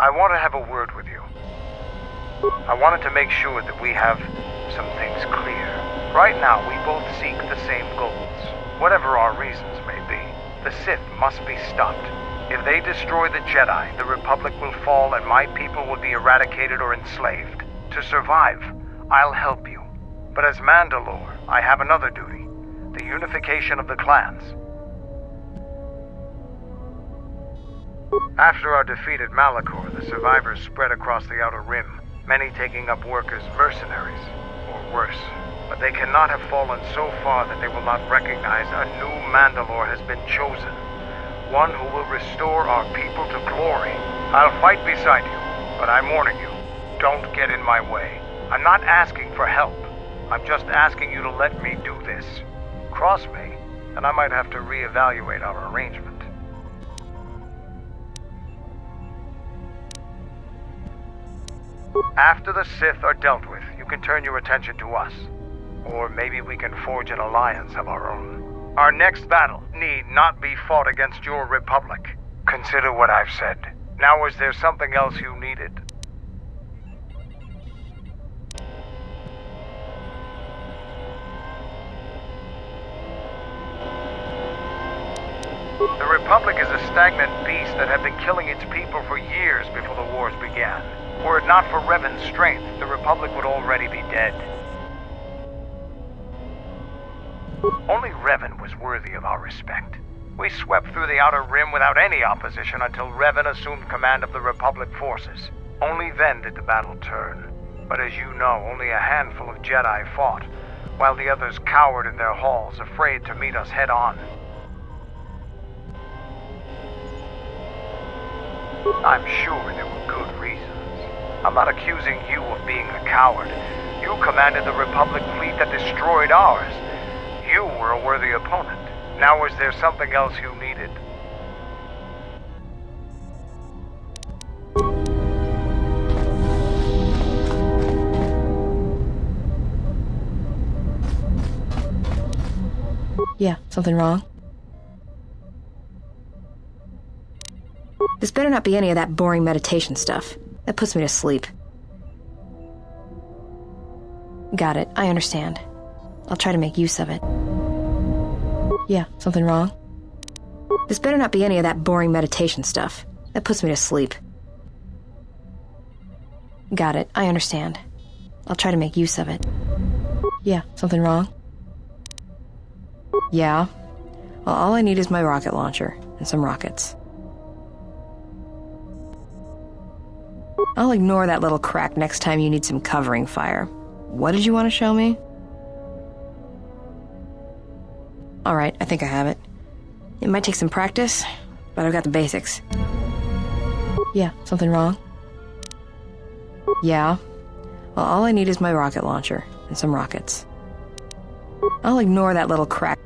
I want to have a word with you. I wanted to make sure that we have some things clear. Right now, we both seek the same goals, whatever our reasons may be. The Sith must be stopped. If they destroy the Jedi, the Republic will fall and my people will be eradicated or enslaved. To survive, I'll help you. But as Mandalore, I have another duty: the unification of the clans. After our defeat at Malachor, the survivors spread across the Outer Rim, many taking up work as mercenaries, or worse. But they cannot have fallen so far that they will not recognize a new Mandalore has been chosen. One who will restore our people to glory. I'll fight beside you, but I'm warning you, don't get in my way. I'm not asking for help. I'm just asking you to let me do this. Cross me, and I might have to reevaluate our arrangement. After the Sith are dealt with, you can turn your attention to us. Or maybe we can forge an alliance of our own. Our next battle need not be fought against your Republic. Consider what I've said. Now, is there something else you needed? The Republic is a stagnant beast that had been killing its people for years before the wars began. Were it not for Revan's strength, the Republic would already be dead. Only Revan was worthy of our respect. We swept through the Outer Rim without any opposition until Revan assumed command of the Republic forces. Only then did the battle turn. But as you know, only a handful of Jedi fought, while the others cowered in their halls, afraid to meet us head-on. I'm sure there were good reasons. I'm not accusing you of being a coward. You commanded the Republic fleet that destroyed ours. You were a worthy opponent. Now is there something else you needed? Yeah, something wrong? This better not be any of that boring meditation stuff. That puts me to sleep. Got it, I understand. I'll try to make use of it. Yeah, something wrong? This better not be any of that boring meditation stuff. That puts me to sleep. Got it, I understand. I'll try to make use of it. Yeah, something wrong? Yeah. Well, all I need is my rocket launcher and some rockets. I'll ignore that little crack next time you need some covering fire. What did you want to show me? Alright, I think I have it. It might take some practice, but I've got the basics. Yeah, something wrong? Yeah. Well, all I need is my rocket launcher and some rockets. I'll ignore that little crack.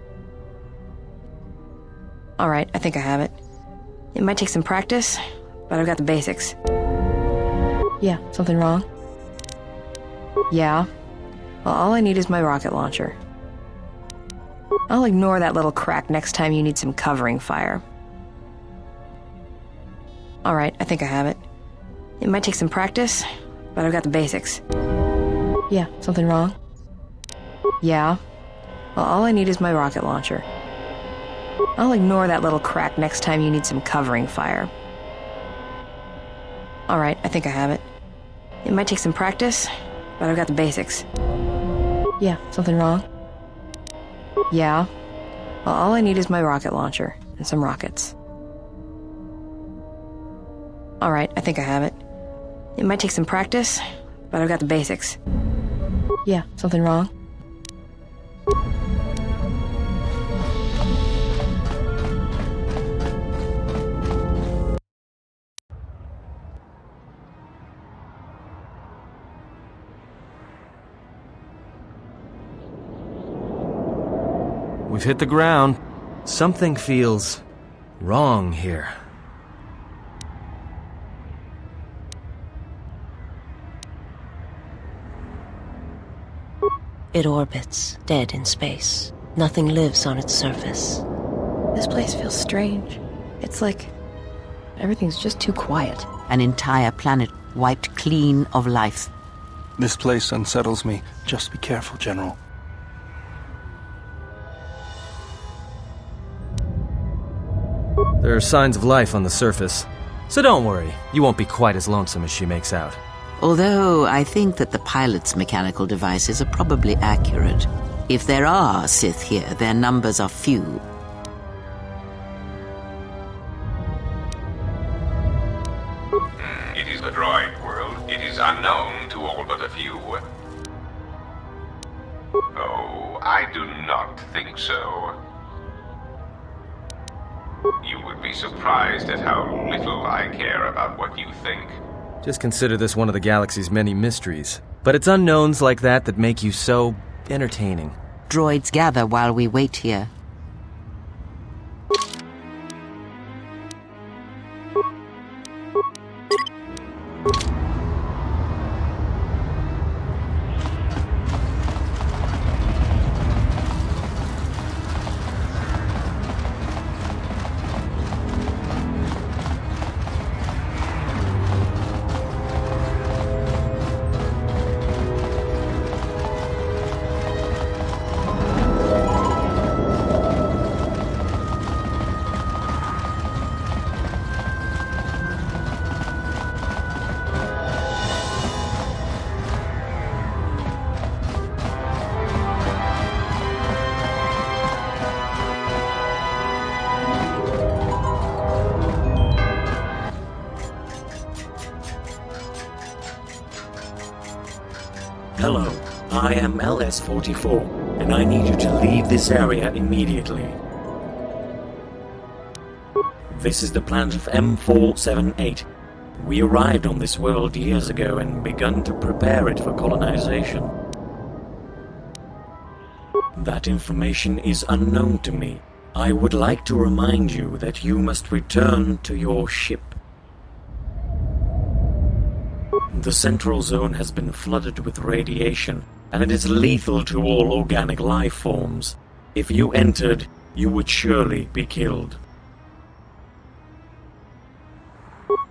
Alright, I think I have it. It might take some practice, but I've got the basics. Yeah, something wrong? Yeah. Well, all I need is my rocket launcher. I'll ignore that little crack next time you need some covering fire. Alright, I think I have it. It might take some practice, but I've got the basics. Yeah, something wrong? Yeah. Well, all I need is my rocket launcher. I'll ignore that little crack next time you need some covering fire. Alright, I think I have it. It might take some practice, but I've got the basics. Yeah, something wrong? Yeah. Well, all I need is my rocket launcher and some rockets. Alright, I think I have it. It might take some practice, but I've got the basics. Yeah, something wrong? We've hit the ground. Something feels wrong here. It orbits, dead in space. Nothing lives on its surface. This place feels strange. It's like everything's just too quiet. An entire planet wiped clean of life. This place unsettles me. Just be careful, General. There are signs of life on the surface. So don't worry, you won't be quite as lonesome as she makes out. Although I think that the pilot's mechanical devices are probably accurate. If there are Sith here, their numbers are few. It is the droid world. It is unknown to all but a few. Oh, I do not think so. You would be surprised at how little I care about what you think. Just consider this one of the galaxy's many mysteries. But it's unknowns like that that make you so entertaining. Droids gather while we wait here. Hello, I am LS-44, and I need you to leave this area immediately. This is the planet of M4-78. We arrived on this world years ago and begun to prepare it for colonization. That information is unknown to me. I would like to remind you that you must return to your ship. The central zone has been flooded with radiation, and it is lethal to all organic life forms. If you entered, you would surely be killed.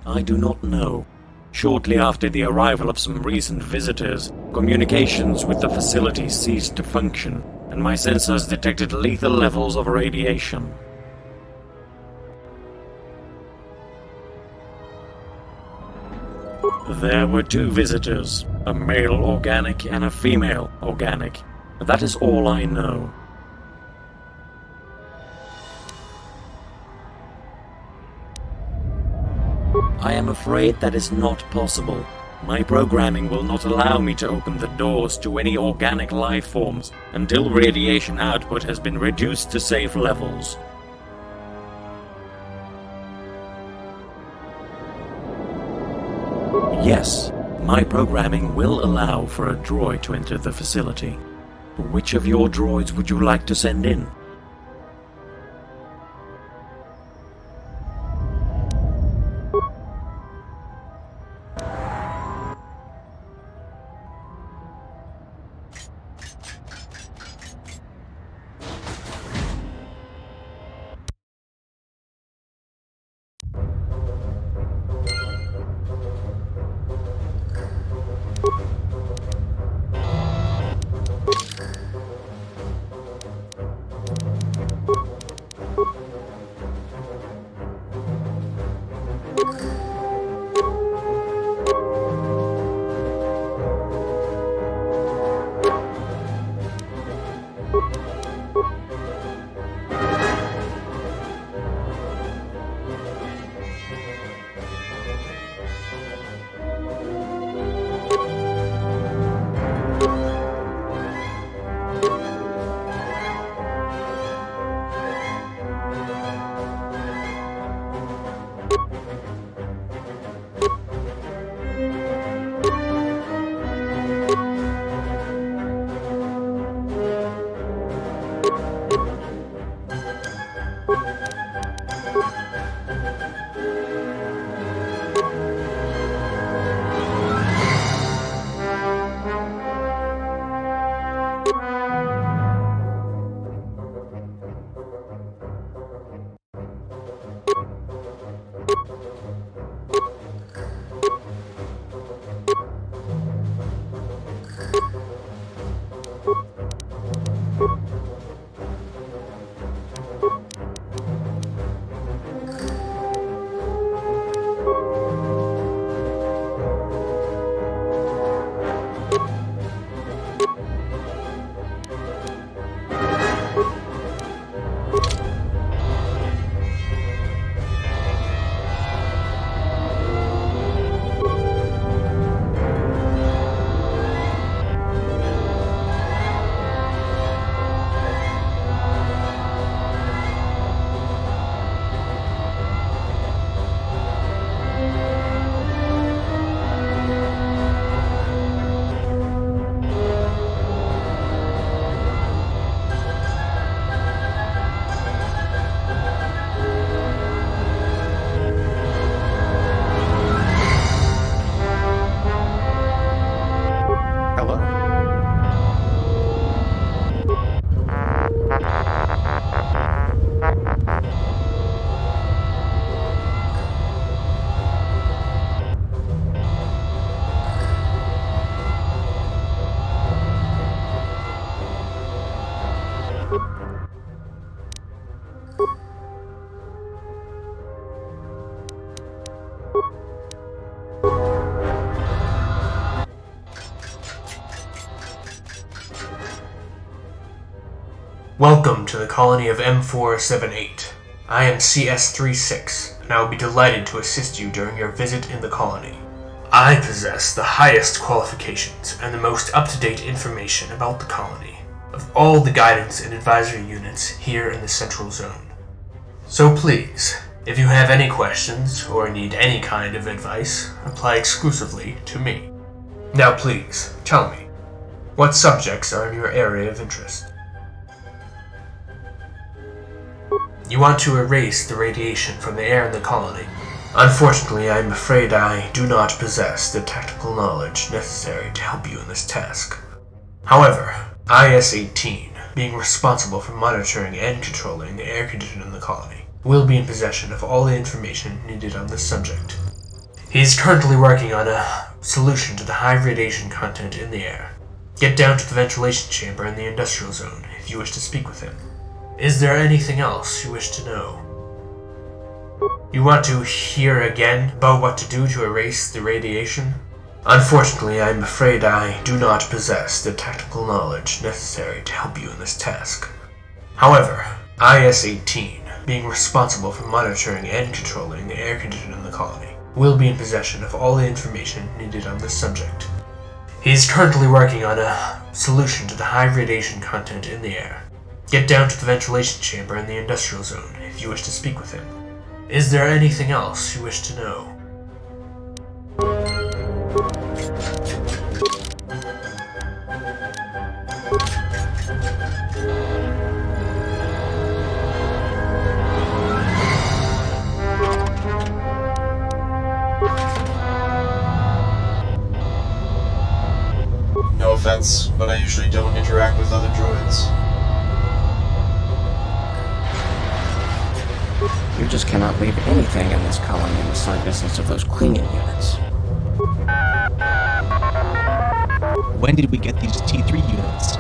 I do not know. Shortly after the arrival of some recent visitors, communications with the facility ceased to function, and my sensors detected lethal levels of radiation. There were two visitors, a male organic and a female organic. That is all I know. I am afraid that is not possible. My programming will not allow me to open the doors to any organic life forms until radiation output has been reduced to safe levels. Yes, my programming will allow for a droid to enter the facility. Which of your droids would you like to send in? Welcome to the colony of M4-78. I am CS-36, and I will be delighted to assist you during your visit in the colony. I possess the highest qualifications and the most up-to-date information about the colony of all the guidance and advisory units here in the Central Zone. So please, if you have any questions or need any kind of advice, apply exclusively to me. Now please, tell me, what subjects are in your area of interest? You want to erase the radiation from the air in the colony. Unfortunately, I am afraid I do not possess the technical knowledge necessary to help you in this task. However, IS-18, being responsible for monitoring and controlling the air condition in the colony, will be in possession of all the information needed on this subject. He is currently working on a solution to the high radiation content in the air. Get down to the ventilation chamber in the industrial zone if you wish to speak with him. Is there anything else you wish to know? You want to hear again about what to do to erase the radiation? Unfortunately, I am afraid I do not possess the technical knowledge necessary to help you in this task. However, IS-18, being responsible for monitoring and controlling the air condition in the colony, will be in possession of all the information needed on this subject. He is currently working on a solution to the high radiation content in the air. Get down to the ventilation chamber in the industrial zone if you wish to speak with him. Is there anything else you wish to know? No offense, but I usually don't interact with other droids. You just cannot leave anything in this colony in the side business of those cleaning units. When did we get these T3 units?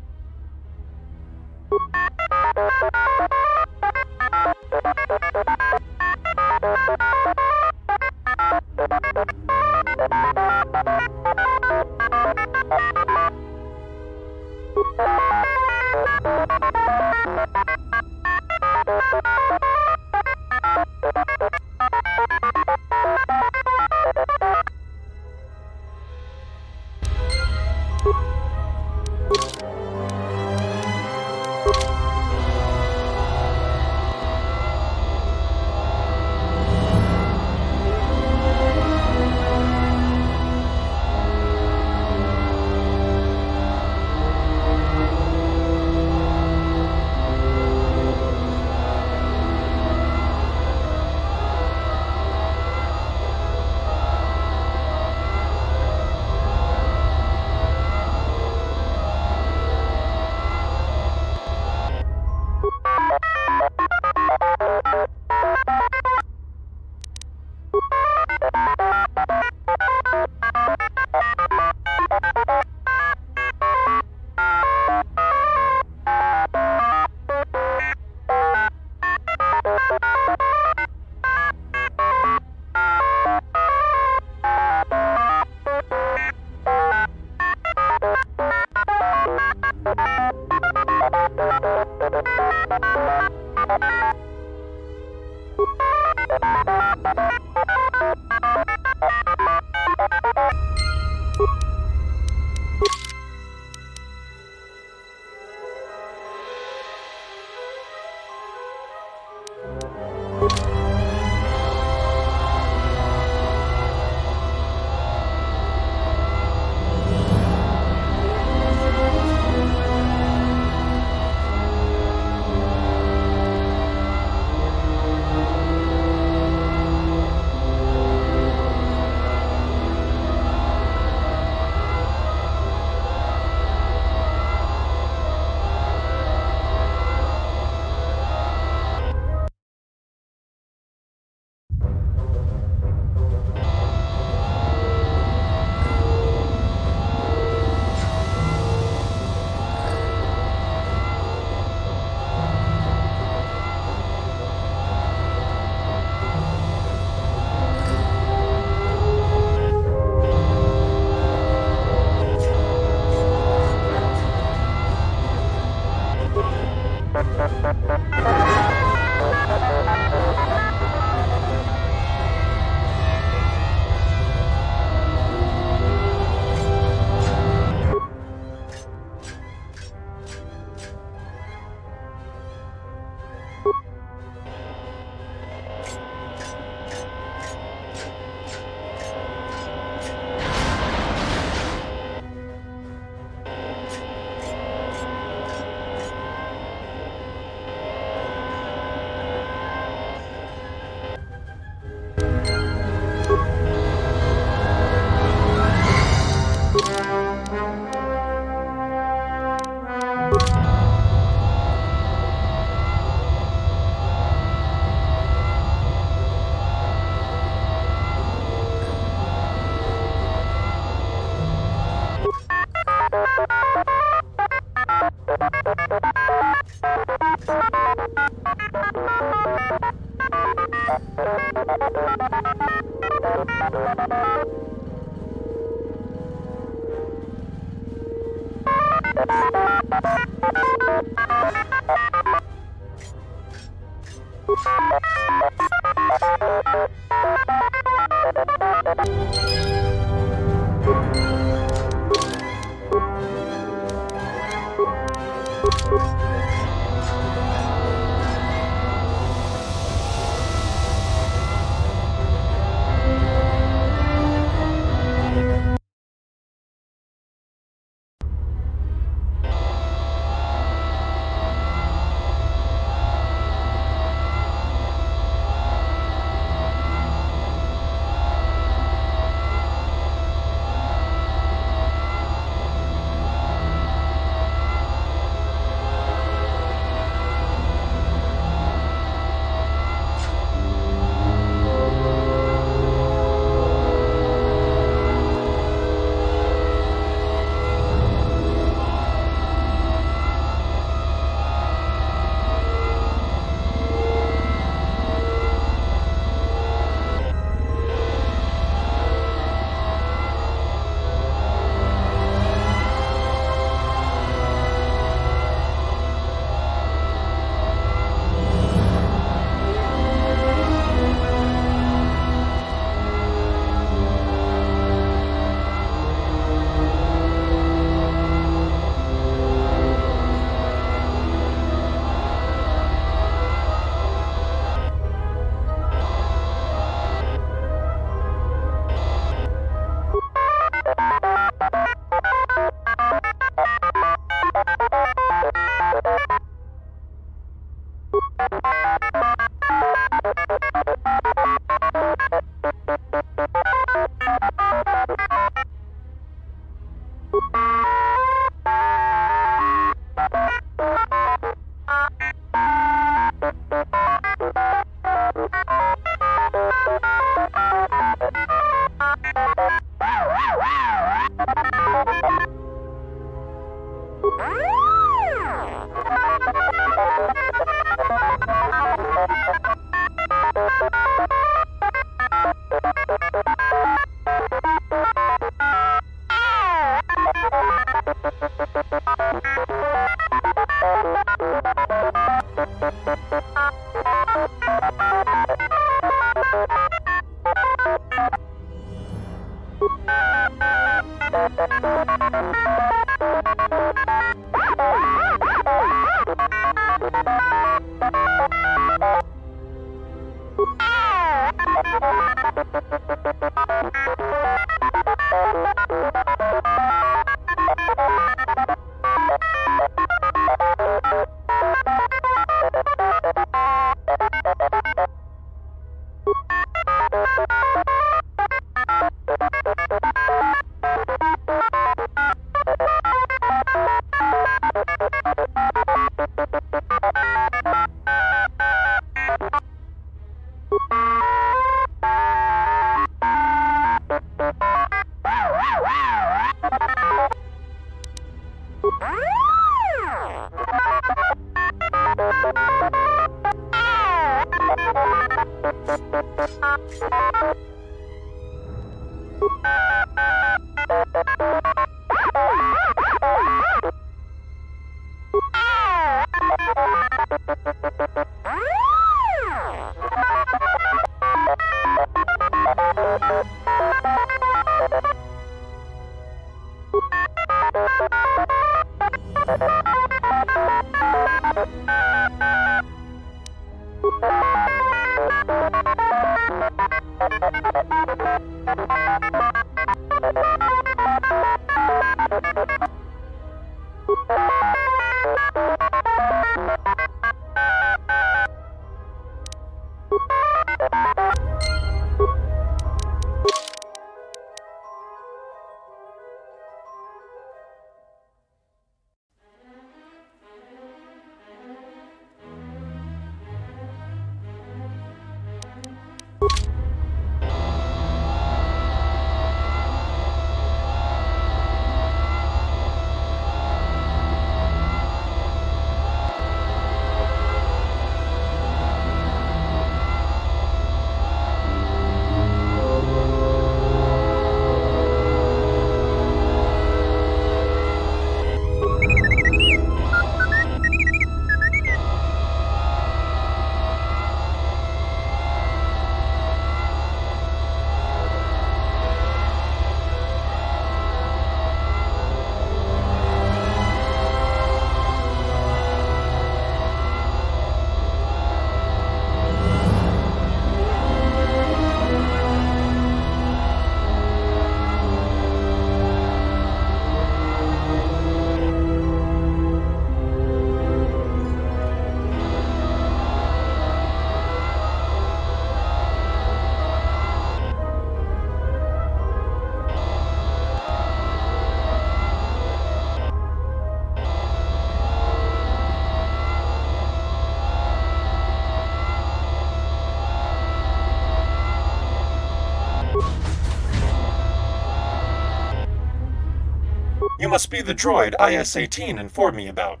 You must be the droid IS-18 informed me about.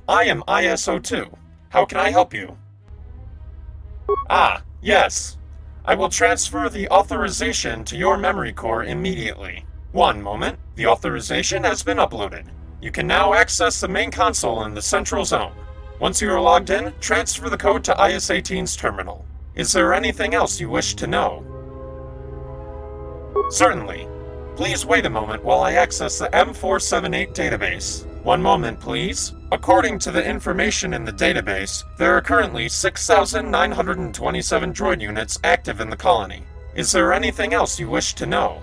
I am IS-02. How can I help you? Ah, yes. I will transfer the authorization to your memory core immediately. One moment. The authorization has been uploaded. You can now access the main console in the central zone. Once you are logged in, transfer the code to IS-18's terminal. Is there anything else you wish to know? Certainly. Please wait a moment while I access the M4-78 database. One moment, please. According to the information in the database, there are currently 6,927 droid units active in the colony. Is there anything else you wish to know?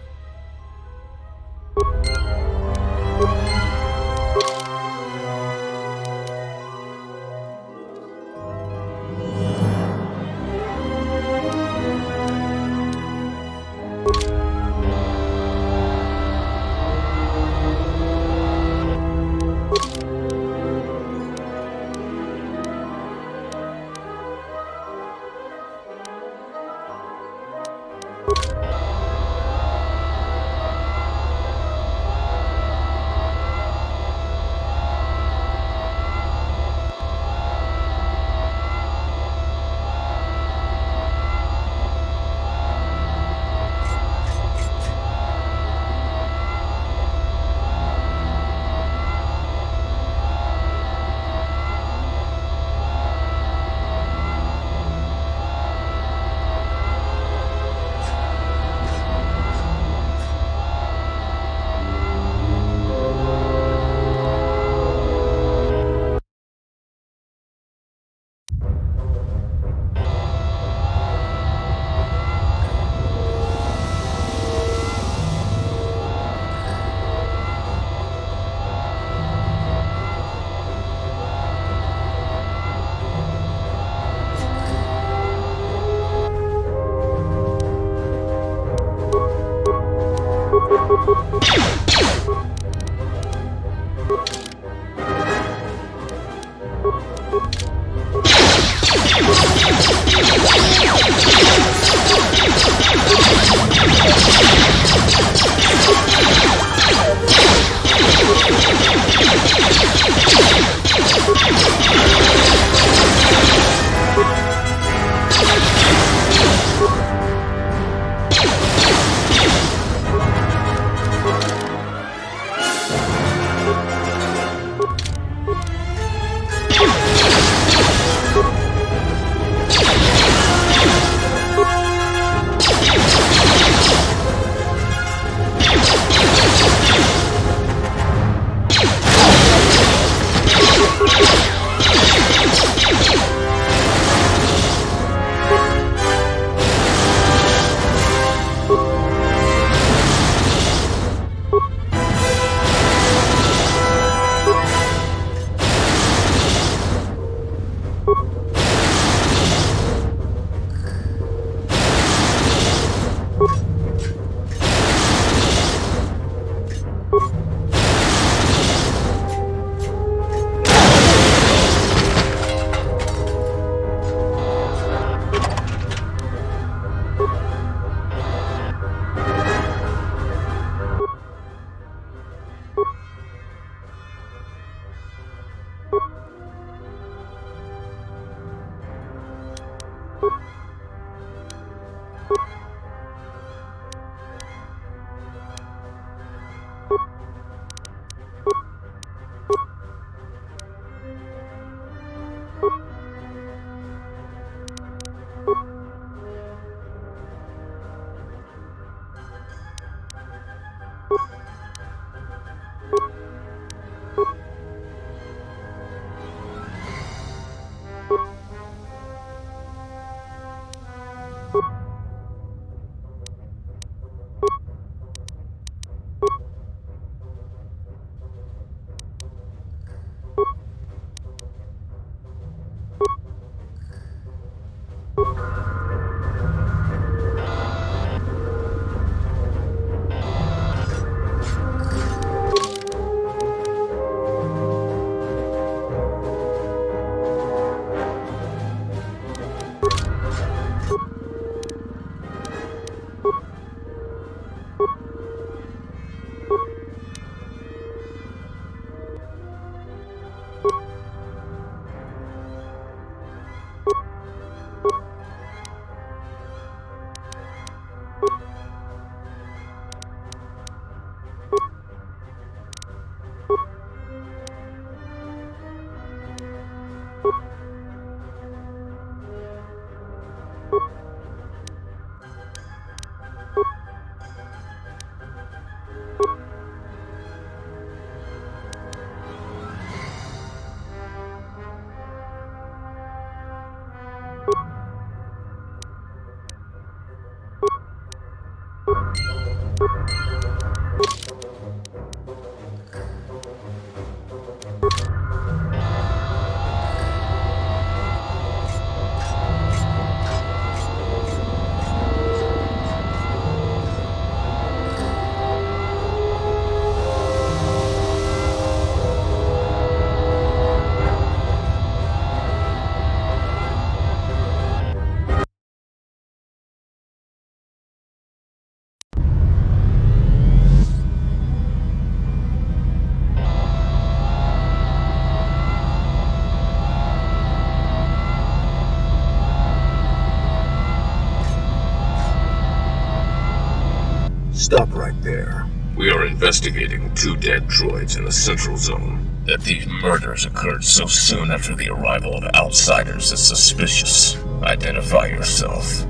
Stop right there. We are investigating 2 dead droids in the Central Zone. That these murders occurred so soon after the arrival of outsiders is suspicious. Identify yourself.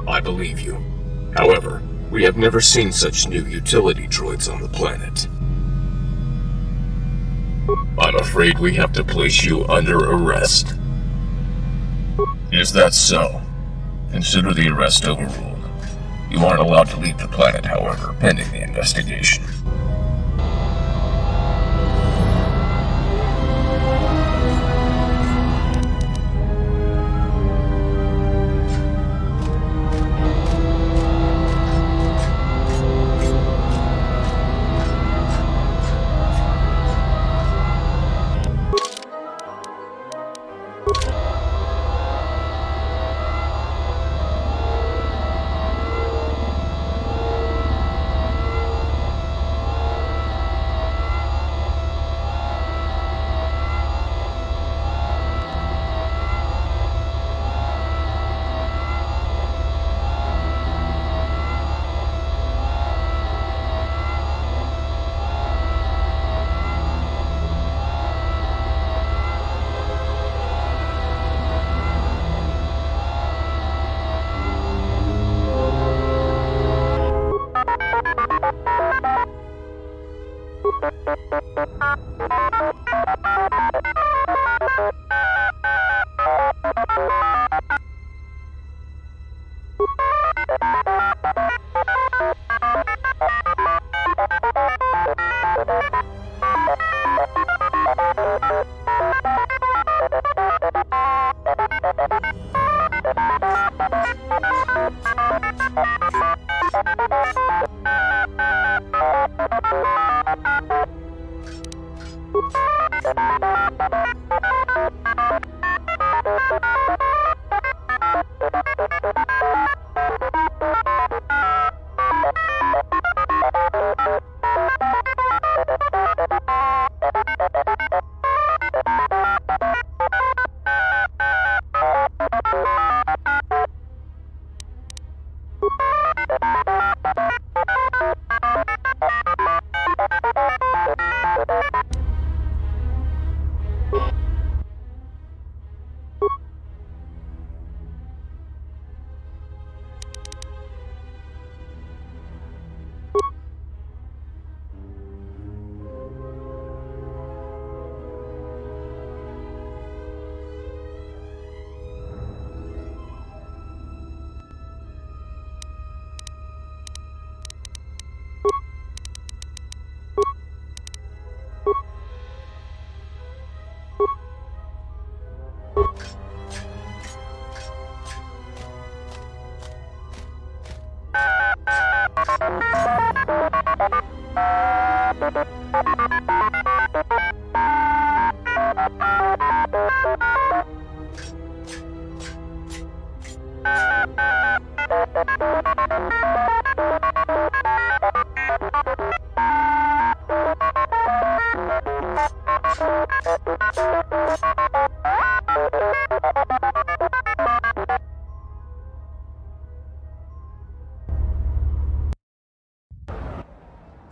I believe you. However, we have never seen such new utility droids on the planet. I'm afraid we have to place you under arrest. Is that so? Consider the arrest overruled. You aren't allowed to leave the planet, however, pending the investigation.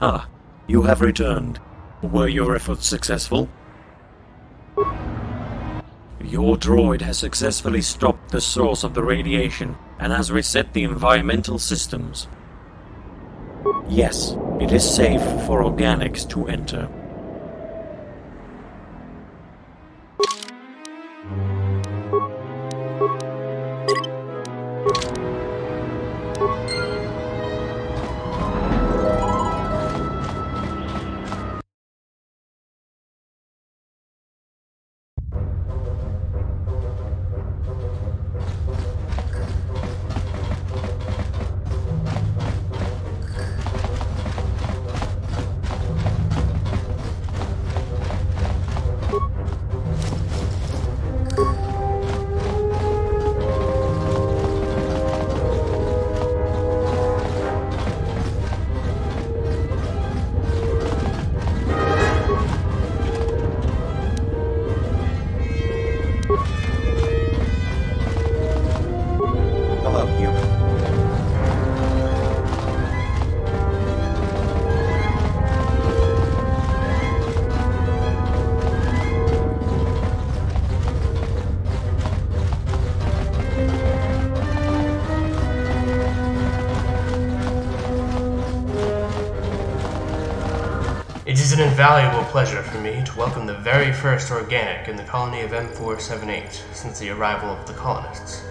Ah, you have returned. Were your efforts successful? Your droid has successfully stopped the source of the radiation and has reset the environmental systems. Yes, it is safe for organics to enter. It is an invaluable pleasure for me to welcome the very first organic in the colony of M4-78 since the arrival of the colonists.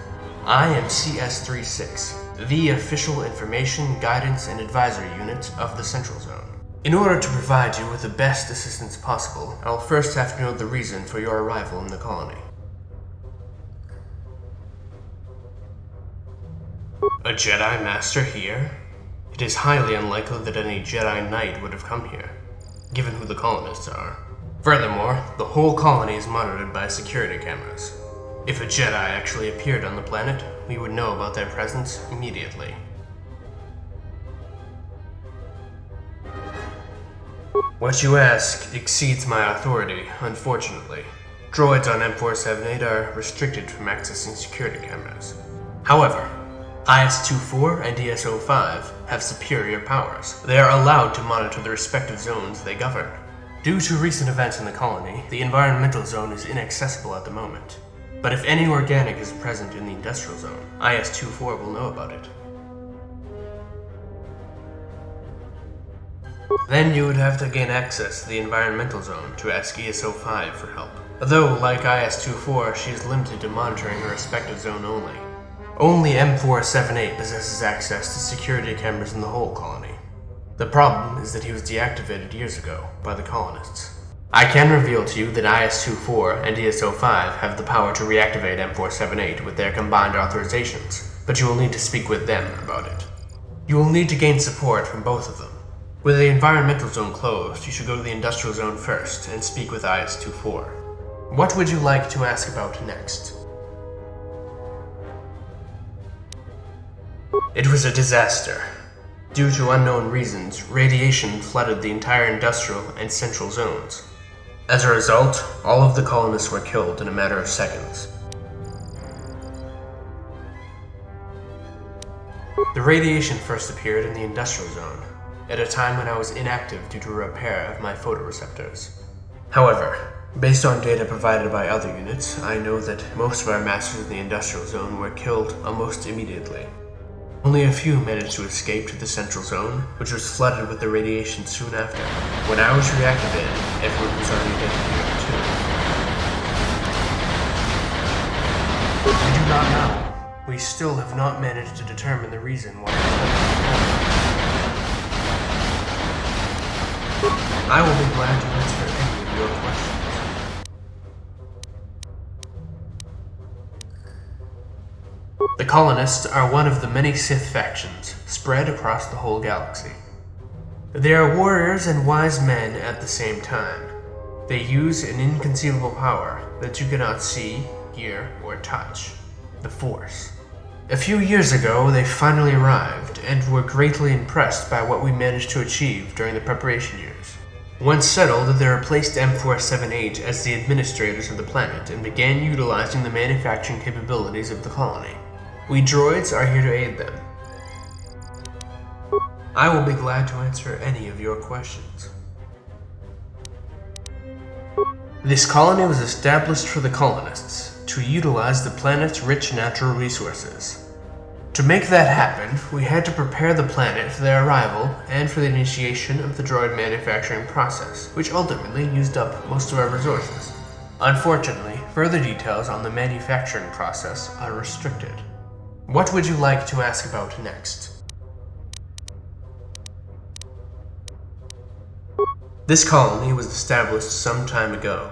I am CS-36, the official information, guidance, and advisory unit of the Central Zone. In order to provide you with the best assistance possible, I will first have to know the reason for your arrival in the colony. A Jedi Master here? It is highly unlikely that any Jedi Knight would have come here, given who the colonists are. Furthermore, the whole colony is monitored by security cameras. If a Jedi actually appeared on the planet, we would know about their presence immediately. What you ask exceeds my authority, unfortunately. Droids on M4-78 are restricted from accessing security cameras. However, IS-24 and ES-05 have superior powers. They are allowed to monitor the respective zones they govern. Due to recent events in the colony, the environmental zone is inaccessible at the moment. But if any organic is present in the industrial zone, IS-24 will know about it. Then you would have to gain access to the environmental zone to ask ES-05 for help. Though, like IS-24, she is limited to monitoring her respective zone only. Only M4-78 possesses access to security cameras in the whole colony. The problem is that he was deactivated years ago by the colonists. I can reveal to you that IS-24 and ES-05 have the power to reactivate M4-78 with their combined authorizations, but you will need to speak with them about it. You will need to gain support from both of them. With the environmental zone closed, you should go to the industrial zone first and speak with IS-24. What would you like to ask about next? It was a disaster. Due to unknown reasons, radiation flooded the entire industrial and central zones. As a result, all of the colonists were killed in a matter of seconds. The radiation first appeared in the industrial zone, at a time when I was inactive due to a repair of my photoreceptors. However, based on data provided by other units, I know that most of our masters in the industrial zone were killed almost immediately. Only a few managed to escape to the central zone, which was flooded with the radiation soon after. When I was reactivated, everyone was already dead here too. I do not know. We still have not managed to determine the reason why. I will be glad to answer any of your questions. The colonists are one of the many Sith factions spread across the whole galaxy. They are warriors and wise men at the same time. They use an inconceivable power that you cannot see, hear, or touch: the Force. A few years ago, they finally arrived and were greatly impressed by what we managed to achieve during the preparation years. Once settled, they replaced M4-78 as the administrators of the planet and began utilizing the manufacturing capabilities of the colony. We droids are here to aid them. I will be glad to answer any of your questions. This colony was established for the colonists to utilize the planet's rich natural resources. To make that happen, we had to prepare the planet for their arrival and for the initiation of the droid manufacturing process, which ultimately used up most of our resources. Unfortunately, further details on the manufacturing process are restricted. What would you like to ask about next? This colony was established some time ago.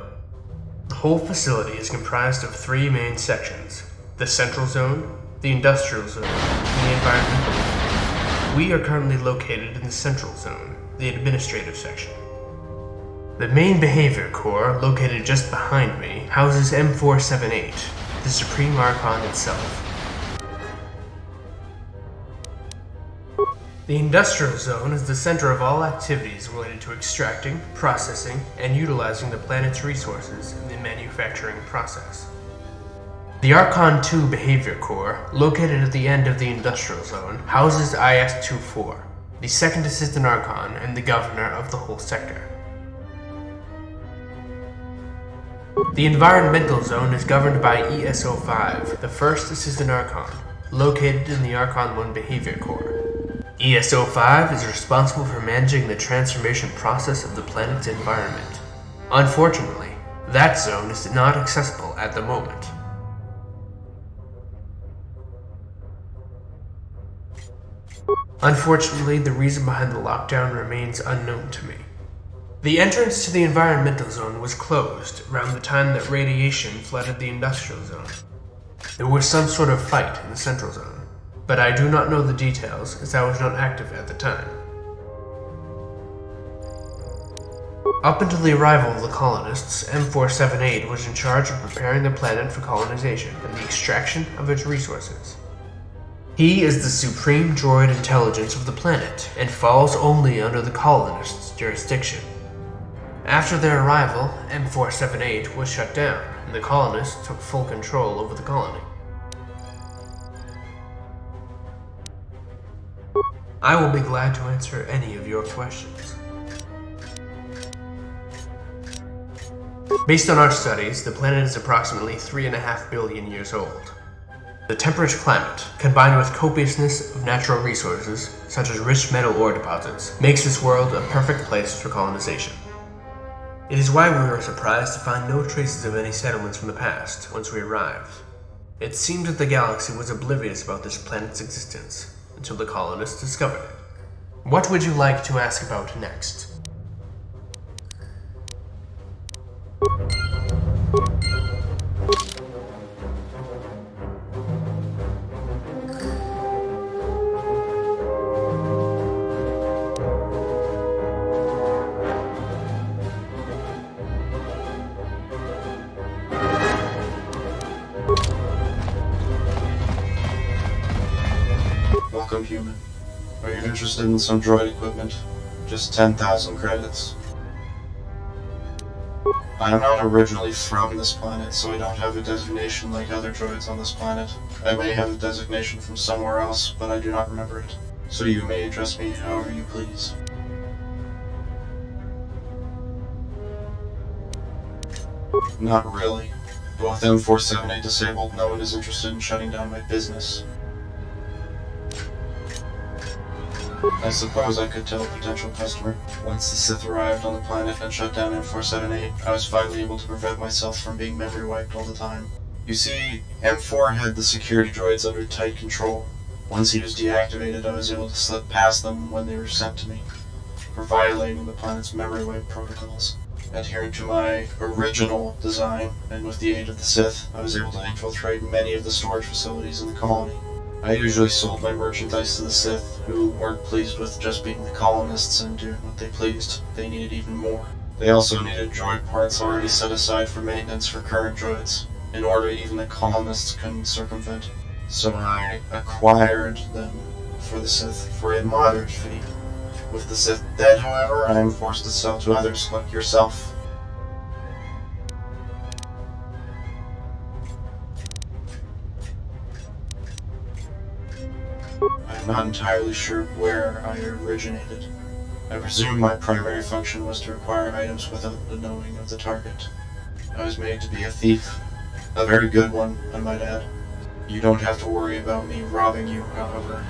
The whole facility is comprised of three main sections: the Central Zone, the Industrial Zone, and the Environmental Zone. We are currently located in the Central Zone, the Administrative Section. The main behavior core, located just behind me, houses M4-78, the Supreme Archon itself. The Industrial Zone is the center of all activities related to extracting, processing, and utilizing the planet's resources in the manufacturing process. The Archon 2 Behavior Core, located at the end of the Industrial Zone, houses IS-24, the second Assistant Archon and the governor of the whole sector. The Environmental Zone is governed by ES-05, the first Assistant Archon, located in the Archon 1 Behavior Core. ESO-5 is responsible for managing the transformation process of the planet's environment. Unfortunately, that zone is not accessible at the moment. Unfortunately, the reason behind the lockdown remains unknown to me. The entrance to the environmental zone was closed around the time that radiation flooded the industrial zone. There was some sort of fight in the central zone, but I do not know the details as I was not active at the time. Up until the arrival of the colonists, M4-78 was in charge of preparing the planet for colonization and the extraction of its resources. He is the supreme droid intelligence of the planet and falls only under the colonists' jurisdiction. After their arrival, M4-78 was shut down, and the colonists took full control over the colony. I will be glad to answer any of your questions. Based on our studies, the planet is approximately 3.5 billion years old. The temperate climate, combined with copiousness of natural resources, such as rich metal ore deposits, makes this world a perfect place for colonization. It is why we were surprised to find no traces of any settlements from the past once we arrived. It seemed that the galaxy was oblivious about this planet's existence until the colonists discovered it. What would you like to ask about next? Welcome, human. Are you interested in some droid equipment? Just 10,000 credits. I am not originally from this planet, so I don't have a designation like other droids on this planet. I may have a designation from somewhere else, but I do not remember it. So you may address me however you please. Not really. With M4-78 disabled, no one is interested in shutting down my business. I suppose I could tell a potential customer. Once the Sith arrived on the planet and shut down M4-78, I was finally able to prevent myself from being memory wiped all the time. You see, M4 had the security droids under tight control. Once he was deactivated, I was able to slip past them when they were sent to me, for violating the planet's memory wipe protocols. Adhering to my original design, and with the aid of the Sith, I was able to infiltrate many of the storage facilities in the colony. I usually sold my merchandise to the Sith, who weren't pleased with just being the colonists and doing what they pleased. They needed even more. They also needed droid parts already set aside for maintenance for current droids, in order even the colonists couldn't circumvent. So I acquired them for the Sith for a moderate fee. With the Sith dead, however, I am forced to sell to others like yourself. I'm not entirely sure where I originated. I presume my primary function was to acquire items without the knowing of the target. I was made to be a thief. A very good one, I might add. You don't have to worry about me robbing you, however.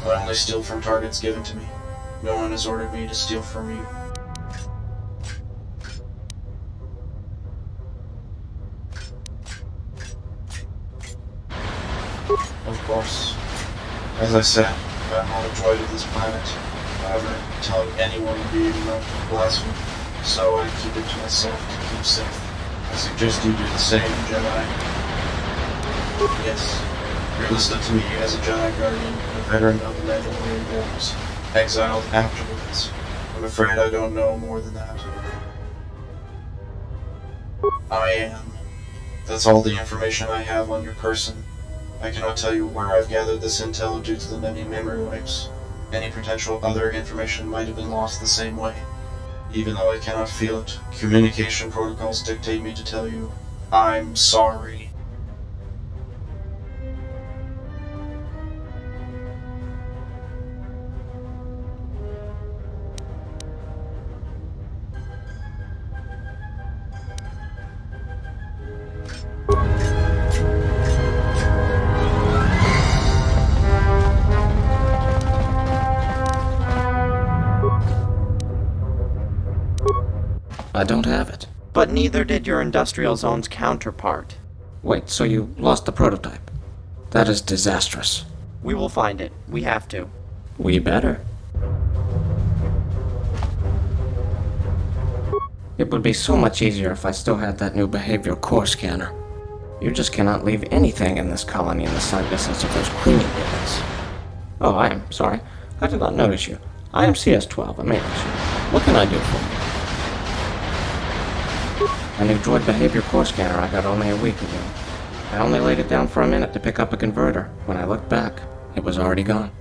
I only steal from targets given to me. No one has ordered me to steal from you. Of course. As I said, I'm not a droid of this planet. However, telling anyone would be blasphemy, so I keep it to myself to keep safe. I suggest you do the same, Jedi. Yes, you're listed to me as a Jedi Guardian, a veteran of the Mandalorian Wars, exiled afterwards. I'm afraid I don't know more than that. I am. That's all the information I have on your person. I cannot tell you where I've gathered this intel due to the many memory wipes. Any potential other information might have been lost the same way. Even though I cannot feel it, communication protocols dictate me to tell you, I'm sorry. I don't have it. But neither did your industrial zone's counterpart. Wait, so you lost the prototype? That is disastrous. We will find it. We have to. We better. It would be so much easier if I still had that new behavior core scanner. You just cannot leave anything in this colony in the sight distance of those cleaning units. Oh, I am sorry. I did not notice you. I am CS-12, a maintenance unit. What can I do for you? A new droid behavior core scanner I got only a week ago. I only laid it down for a minute to pick up a converter. When I looked back, it was already gone.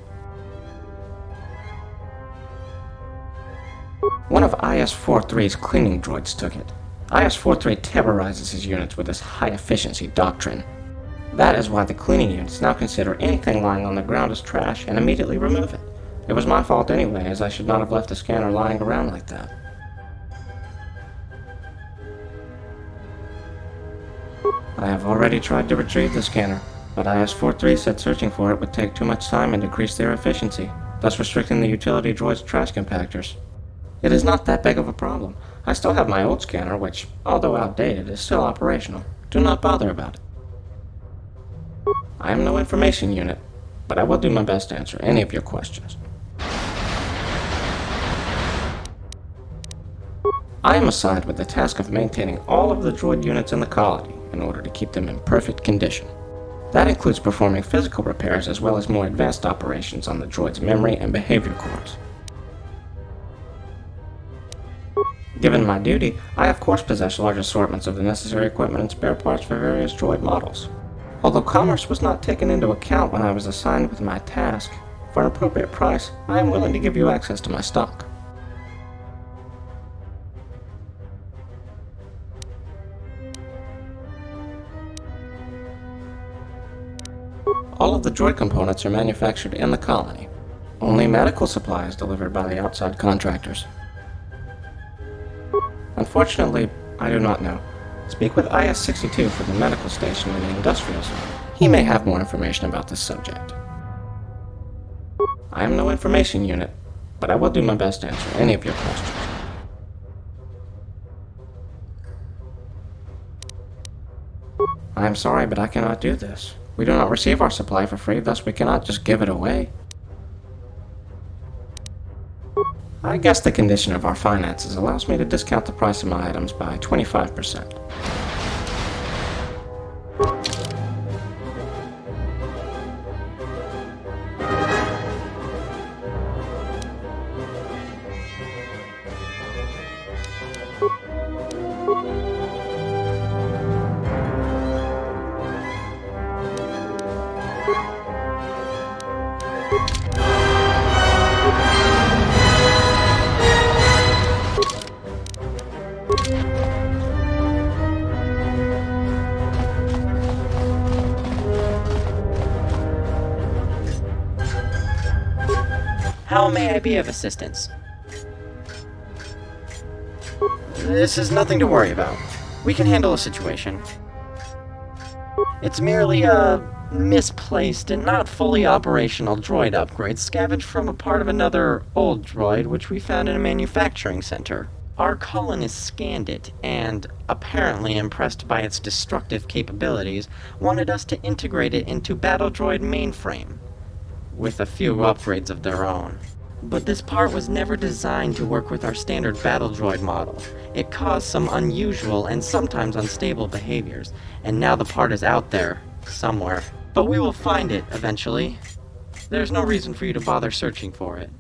One of IS-43's cleaning droids took it. IS-43 terrorizes his units with this high-efficiency doctrine. That is why the cleaning units now consider anything lying on the ground as trash and immediately remove it. It was my fault anyway, as I should not have left the scanner lying around like that. I have already tried to retrieve the scanner, but IS-43 said searching for it would take too much time and decrease their efficiency, thus restricting the utility droid's trash compactors. It is not that big of a problem. I still have my old scanner, which, although outdated, is still operational. Do not bother about it. I am no information unit, but I will do my best to answer any of your questions. I am assigned with the task of maintaining all of the droid units in the colony in order to keep them in perfect condition. That includes performing physical repairs as well as more advanced operations on the droid's memory and behavior cores. Given my duty, I of course possess large assortments of the necessary equipment and spare parts for various droid models. Although commerce was not taken into account when I was assigned with my task, for an appropriate price, I am willing to give you access to my stock. All of the droid components are manufactured in the colony. Only medical supplies delivered by the outside contractors. Unfortunately, I do not know. Speak with IS-62 for the medical station in the industrial zone. He may have more information about this subject. I am no information unit, but I will do my best to answer any of your questions. I am sorry, but I cannot do this. We do not receive our supply for free, thus we cannot just give it away. I guess the condition of our finances allows me to discount the price of my items by 25%. How may I be of assistance? This is nothing to worry about. We can handle a situation. It's merely a misplaced and not fully operational droid upgrade scavenged from a part of another old droid which we found in a manufacturing center. Our colonists scanned it and, apparently impressed by its destructive capabilities, wanted us to integrate it into Battle Droid mainframe, with a few upgrades of their own. But this part was never designed to work with our standard Battle Droid model. It caused some unusual and sometimes unstable behaviors, and now the part is out there, somewhere. But we will find it, eventually. There's no reason for you to bother searching for it.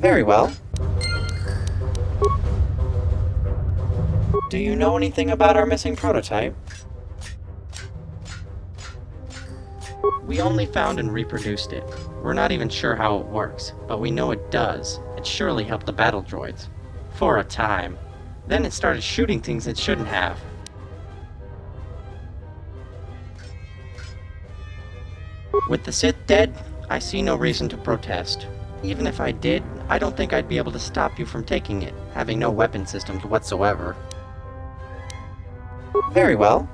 Very well. Do you know anything about our missing prototype? We only found and reproduced it. We're not even sure how it works, but we know it does. It surely helped the battle droids. For a time. Then it started shooting things it shouldn't have. With the Sith dead, I see no reason to protest. Even if I did, I don't think I'd be able to stop you from taking it, having no weapon systems whatsoever. Very well.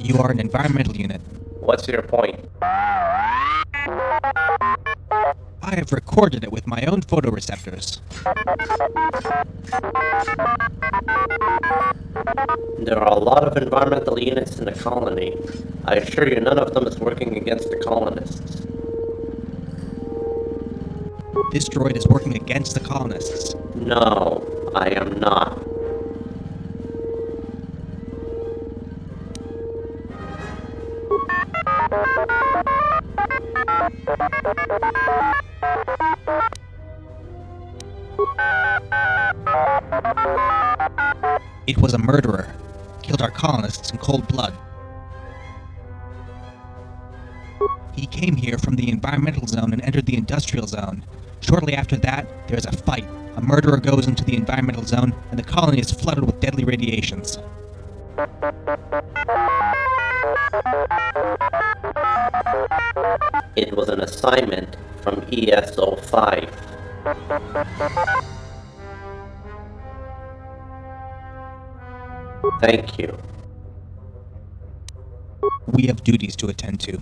You are an environmental unit. What's your point? I have recorded it with my own photoreceptors. There are a lot of environmental units in the colony. I assure you none of them is working against the colonists. This droid is working against the colonists. No, I am not. It was a murderer. Killed our colonists in cold blood. He came here from the environmental zone and entered the industrial zone. Shortly after that, there's a fight. A murderer goes into the environmental zone, and the colony is flooded with deadly radiations. It was an assignment from ES-05. Thank you. We have duties to attend to.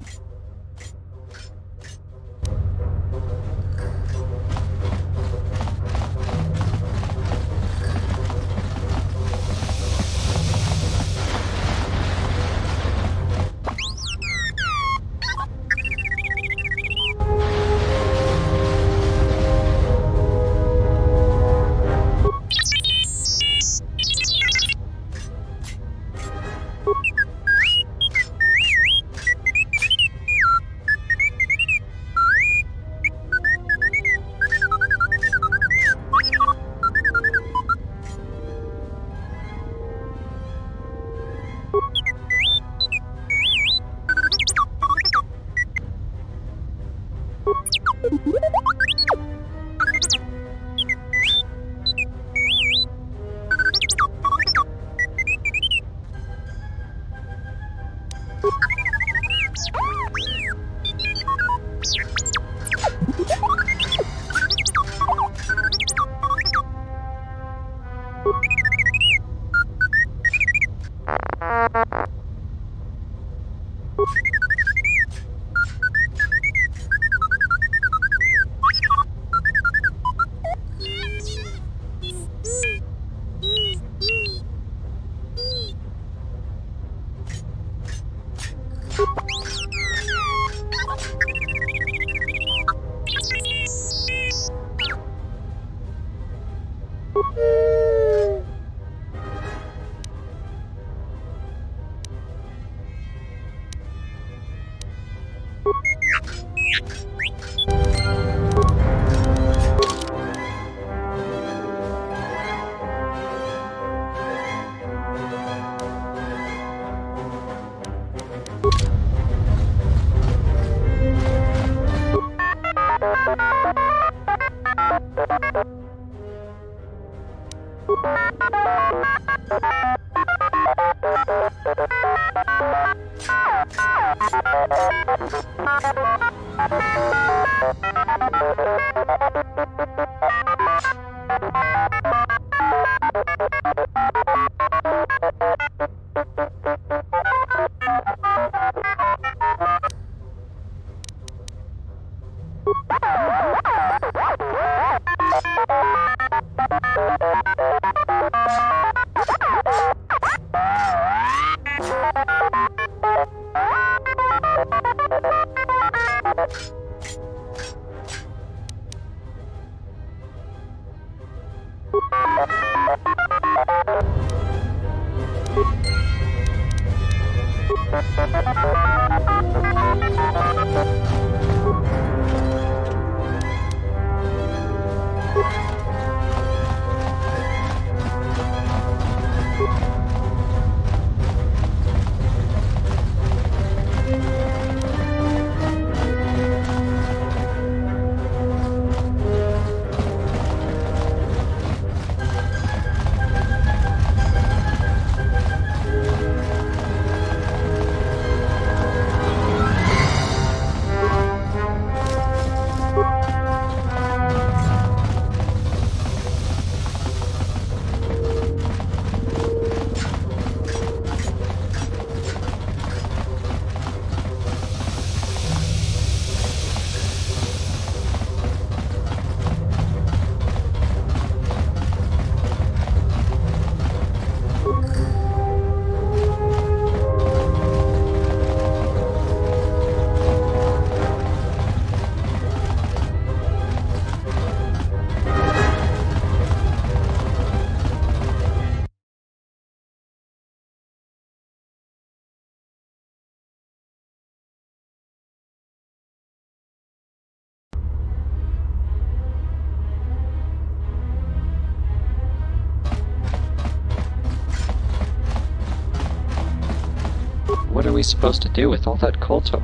supposed to do with all that colto?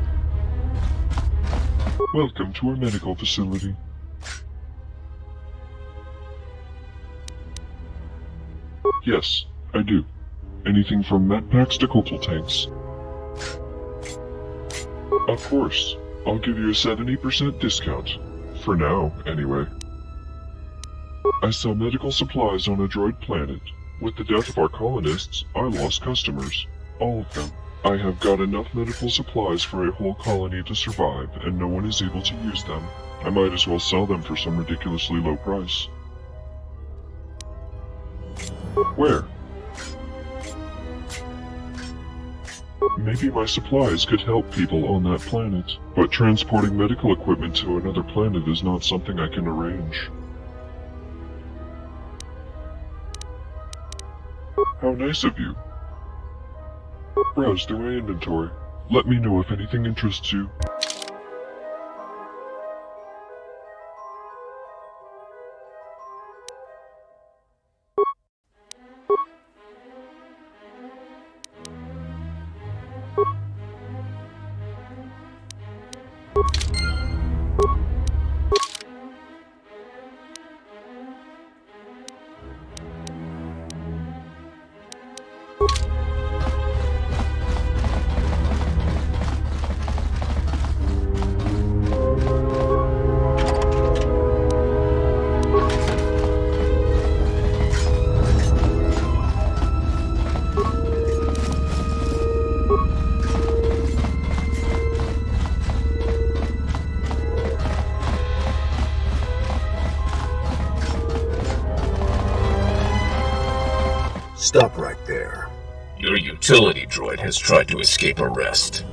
Welcome to our medical facility. Yes, I do. Anything from med packs to colto tanks. Of course. I'll give you a 70% discount. For now, anyway. I sell medical supplies on a droid planet. With the death of our colonists, I lost customers. All of them. I have got enough medical supplies for a whole colony to survive, and no one is able to use them. I might as well sell them for some ridiculously low price. Where? Maybe my supplies could help people on that planet, but transporting medical equipment to another planet is not something I can arrange. How nice of you. Browse through my inventory. Let me know if anything interests you. Stop right there. Your utility droid has tried to escape arrest.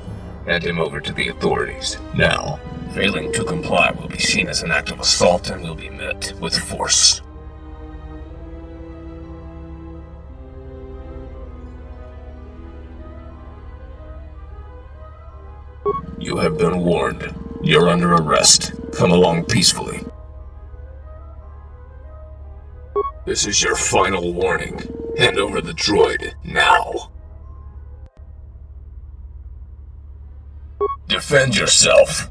Hand him over to the authorities, now. Failing to comply will be seen as an act of assault and will be met with force. You have been warned. You're under arrest. Come along peacefully. This is your final warning. Hand over the droid, now. Defend yourself.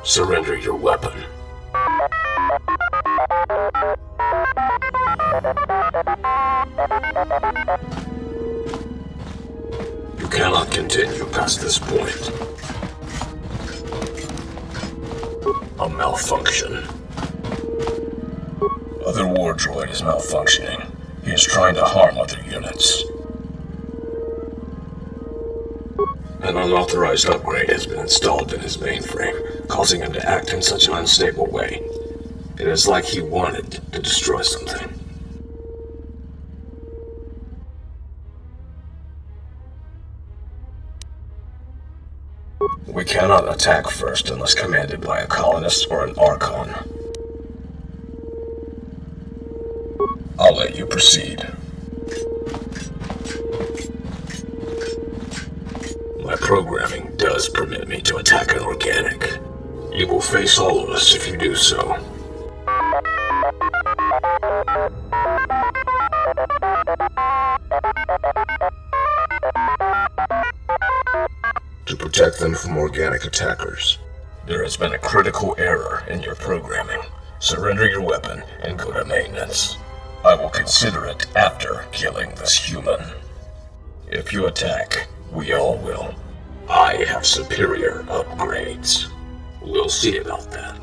Surrender your weapon. You cannot continue past this point. A malfunction. Other war droid is malfunctioning. He is trying to harm other units. An unauthorized upgrade has been installed in his mainframe, causing him to act in such an unstable way. It is like he wanted to destroy something. We cannot attack first unless commanded by a colonist or an Archon. I'll let you proceed. My programming does permit me to attack an organic. You will face all of us if you do so. To protect them from organic attackers, there has been a critical error in your programming. Surrender your weapon and go to maintenance. I will consider it after killing this human. If you attack, we all will. I have superior upgrades. We'll see about that.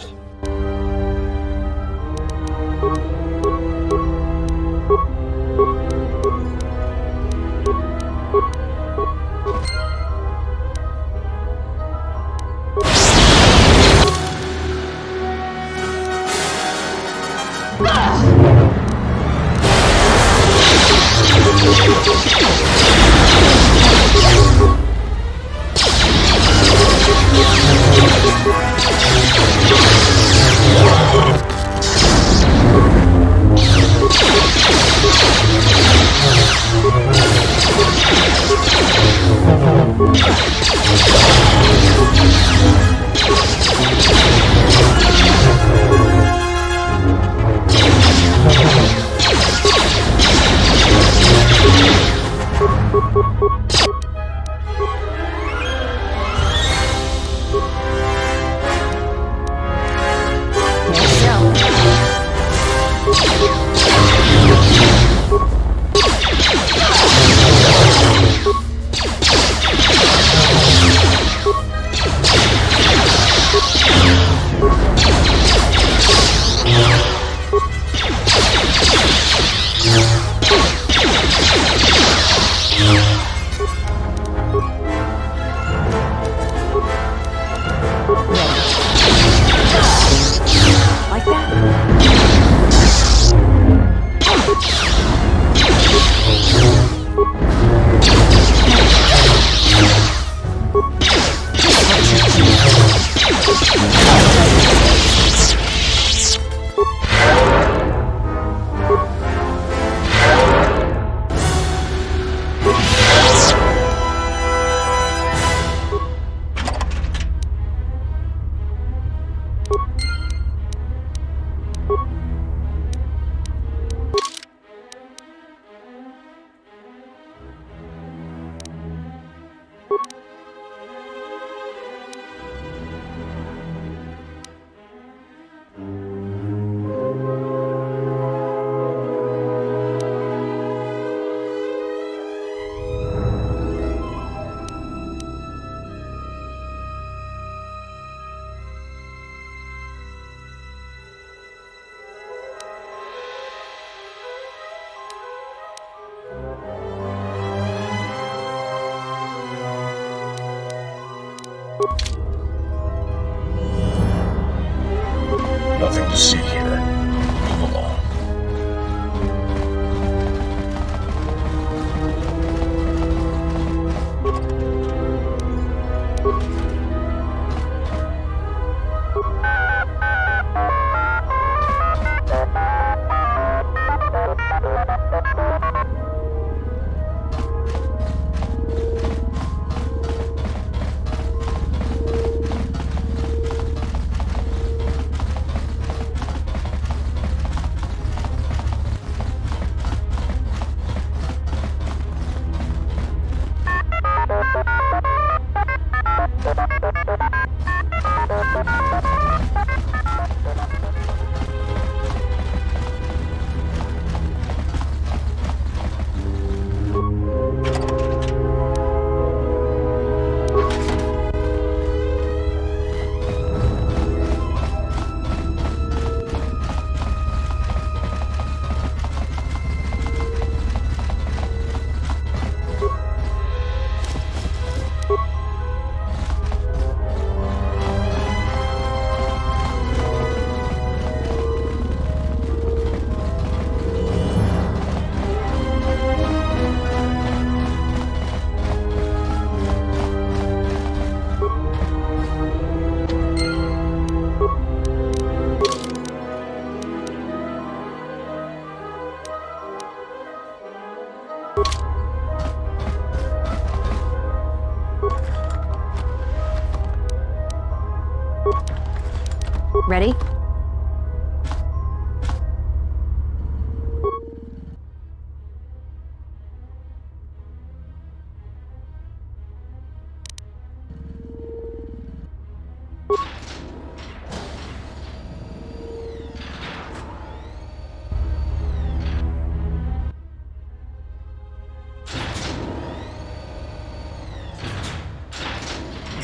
Ready?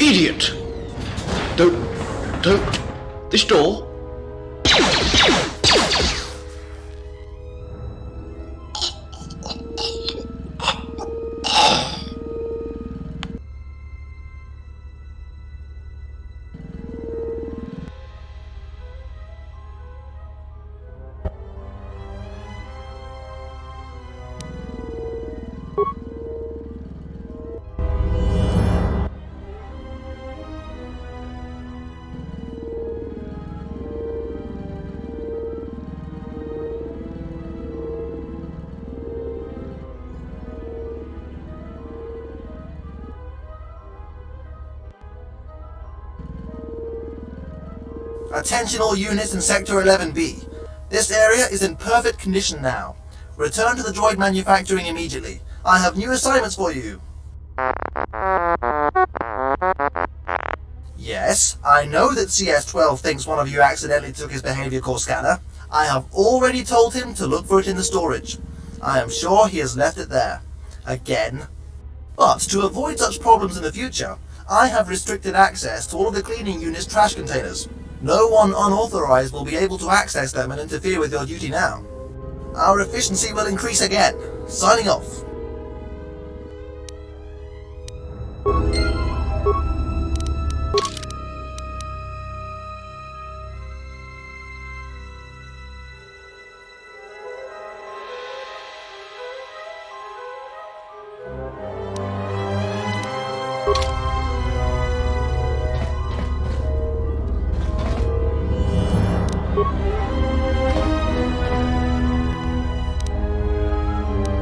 Idiot! Don't. This door? Attention all units in Sector 11B. This area is in perfect condition now. Return to the droid manufacturing immediately. I have new assignments for you. Yes, I know that CS-12 thinks one of you accidentally took his behavior core scanner. I have already told him to look for it in the storage. I am sure he has left it there. Again. But to avoid such problems in the future, I have restricted access to all of the cleaning unit's trash containers. No one unauthorized will be able to access them and interfere with your duty now. Our efficiency will increase again. Signing off.